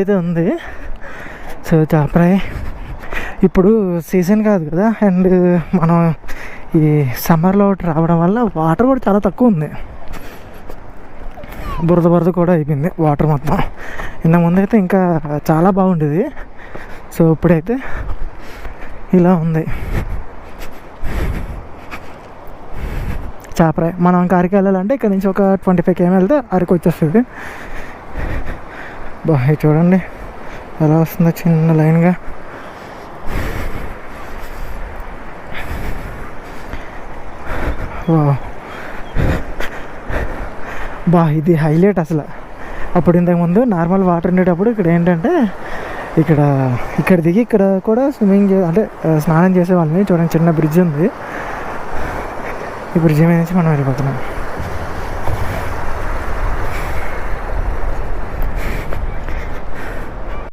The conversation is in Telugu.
అయితే ఉంది. సో చాపరాయి ఇప్పుడు సీజన్ కాదు కదా, అండ్ మనం ఈ సమ్మర్లో రావడం వల్ల వాటర్ కూడా చాలా తక్కువ ఉంది. బురద కూడా అయిపోయింది వాటర్ మొత్తం. ఇంతకుముందు అయితే ఇంకా చాలా బాగుండేది. సో ఇప్పుడైతే ఇలా ఉంది చాపరాయి. మనం ఇంకా అరకు వెళ్ళాలంటే ఇక్కడ నుంచి ఒక 25 km వెళ్తే అరకు వచ్చేస్తుంది. బాగా చూడండి ఎలా వస్తుందో చిన్న లైన్గా. ఇది హైలైట్ అసలు. అప్పుడు ఇంతకుముందు నార్మల్ వాటర్ ఉండేటప్పుడు ఇక్కడ ఏంటంటే ఇక్కడ దిగి ఇక్కడ కూడా స్విమ్మింగ్ అంటే స్నానం చేసేవాళ్ళని. చూడండి చిన్న బ్రిడ్జ్ ఉంది, ఈ బ్రిడ్జ్ మీద నుంచి మనం వెళ్ళిపోతున్నాం.